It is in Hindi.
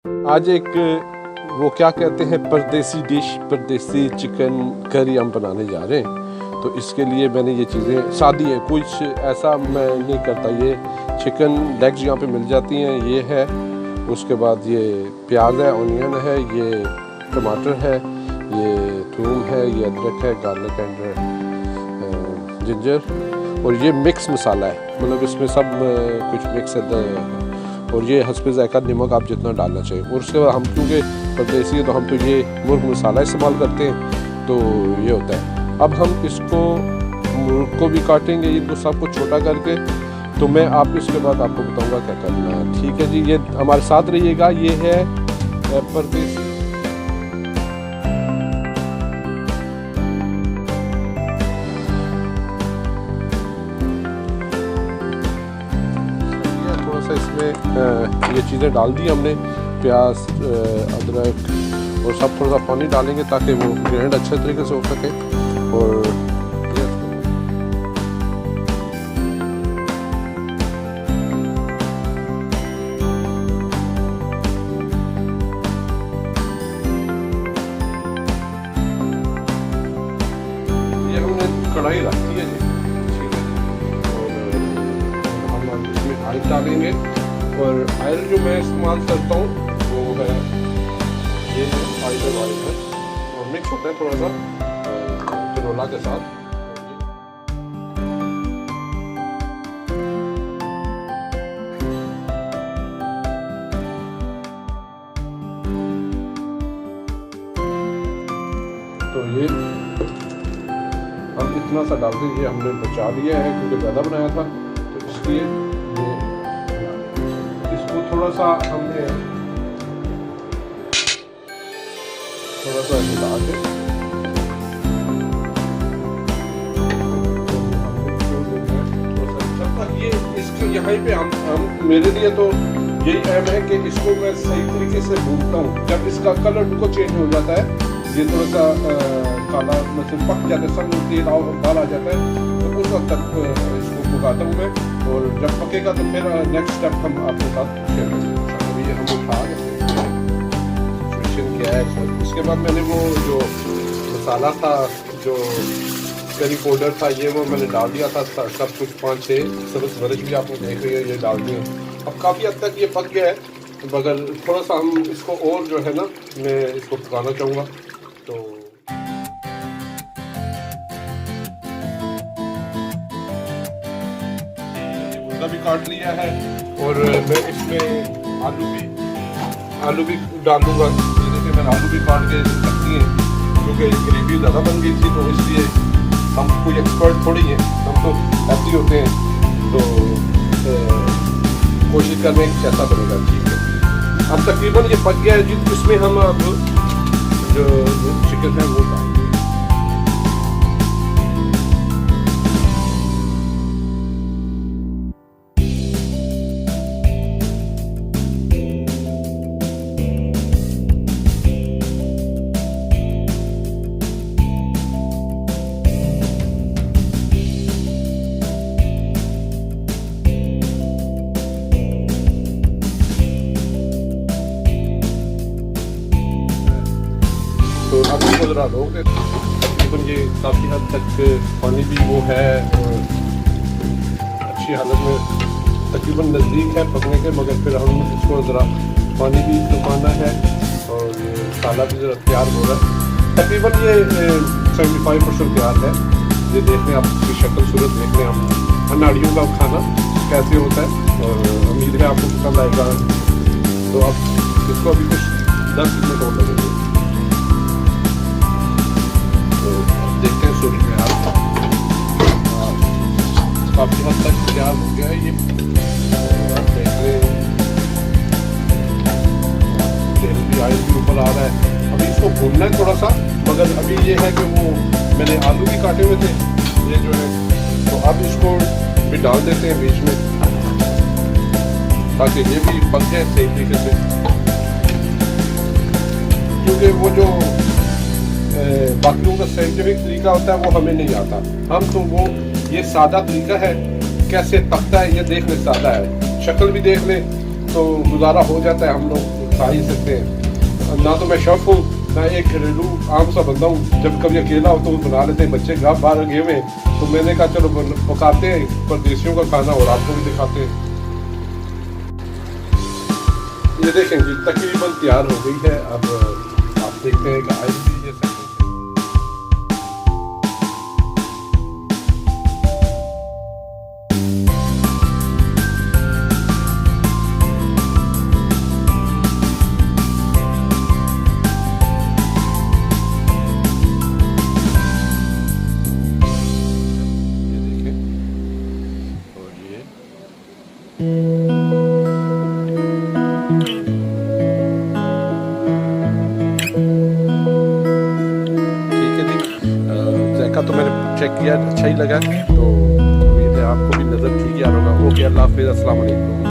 आज एक वो क्या कहते हैं परदेसी डिश, परदेसी चिकन करी हम बनाने जा रहे हैं। तो इसके लिए मैंने ये चीज़ें सादी है, कुछ ऐसा मैं नहीं करता। ये चिकन लेग्स यहाँ पे मिल जाती हैं, ये है। उसके बाद ये प्याज है, ऑनियन है, ये टमाटर है, ये थूम है, ये अदरक है, गार्लिक एंड जिंजर, और ये मिक्स मसाला है, मतलब इसमें सब कुछ मिक्स है। और ये हस्बे ज़ायका नमक आप जितना डालना चाहिए। और उसके बाद हम क्योंकि परदेसी है तो हम तो ये मुर्ग मसाला इस्तेमाल करते हैं, तो ये होता है। अब हम इसको मुर्ग को भी काटेंगे, इनको सबको छोटा करके। तो मैं आप इसके बाद आपको बताऊंगा क्या करना है। ठीक है जी, ये हमारे साथ रहिएगा। ये है परदेसी इसमें ये चीज़ें डाल दी हमने, प्याज, अदरक, और सब थोड़ा सा पानी डालेंगे ताकि वो ग्राइंड अच्छे तरीके से हो सके। और ये हमने कढ़ाई रखी है जी, ठीक है। और हम इसमें ऑयल डालेंगे, और ऑयल जो मैं इस्तेमाल करता हूँ वो है ये ऑलिव ऑयल है, और मिक्स होता है थोड़ा सा कैनोला के साथ। तो ये हम इतना सा डाल दीजिए, हमने बचा लिया है क्योंकि ज़्यादा बनाया था, तो इसलिए थोड़ा सा हमने थोड़ा सा हिला के ये इसके यहाँ पे हम मेरे लिए तो यही अहम है कि इसको मैं सही तरीके से भूनता हूँ। जब इसका कलर बिल्कुल चेंज हो जाता है, ये थोड़ा सा काला मतलब पक जाता है, सब तेल बाल आ जाता है, तो उस वक्त तक इसको पकाता हूँ मैं। और जब पकेगा तो फिर नेक्स्ट स्टेप हम आपके साथ शेयर करेंगे। अभी ये हम उठा सिचुएशन क्या है। इसके बाद मैंने वो जो मसाला था, जो करी पाउडर था, ये वो मैंने डाल दिया था सब कुछ। 5-6 सब्ज़ मिर्च भी आपने देख रही है, ये डाल दिए। अब काफ़ी हद तक ये पक गया है, मगर थोड़ा सा हम इसको और जो है ना, मैं इसको पकाना चाहूँगा। तो भी काट लिया है, और मैं इसमें आलू भी डाल दूंगा। जैसे मैंने आलू भी काट के रख दिए, क्योंकि ग्रेवी ज़्यादा बन गई थी, तो इसलिए हम कोई एक्सपर्ट थोड़ी हैं, हम तो ऐसे होते हैं। तो कोशिश कर रहे हैं कि कैसा बनेगा। ठीक है, अब तकरीबन ये पक गया है जी। इसमें हम अब जो चिकन है वो डाल देंगे। तो अब इसको ज़रा रोके, तकरीबन ये काफ़ी हद तक पानी भी वो है, और अच्छी हालत में तकरीबन नज़दीक है पकने के, मगर फिर हम इसको ज़रा पानी भी सुखाना है, और ये मसाला भी ज़रा तैयार हो रहा है। तकरीबन ये 75% तैयार है। ये देख लें आप, इसकी शक्ल सूरत देख लें हम, अनाड़ियों का खाना कैसे होता है, और उम्मीद है आपको पसंद आएगा। तो अब इसको अभी कुछ 10 मिनट और लगेंगे। देखते हैं सूरज में आप काफ़ी हद तक तैयार हो गया है ये। आप देख रहे हैं तेल भी, ऑयल भी ऊपर आ रहा है। अभी इसको भूनना है थोड़ा सा, मगर अभी ये है कि वो मैंने आलू भी काटे हुए थे, ये जो है, तो अब इसको भी डाल देते हैं बीच में, ताकि ये भी पक जाए सही तरीके से। क्योंकि वो जो बाकियों का साइंटिफिक तरीका होता है वो हमें नहीं आता। हम तो वो ये सादा तरीका है, कैसे पकता है ये देख ले, सादा है, शक्ल भी देख ले तो गुजारा हो जाता है। हम लोग बता ही सकते हैं। ना तो मैं शेफ हूँ, ना एक घरेलू आम सा बंदा हूँ। जब कभी अकेला हो तो बना लेते हैं, बच्चे घर बाहर गए हुए, तो मैंने कहा चलो पकाते हैं परदेशियों का खाना और आपको भी दिखाते हैं। ये देखें जी तकरीबन तैयार हो गई है। अब आप देखते हैं कि आई भी ये सेकंड जायका तो मैंने चेक किया, अच्छा ही लगा। तो उम्मीद है आपको भी नज़र ठीक यार होगा। ओके, अल्लाह हाफिज़, अस्सलाम वालेकुम।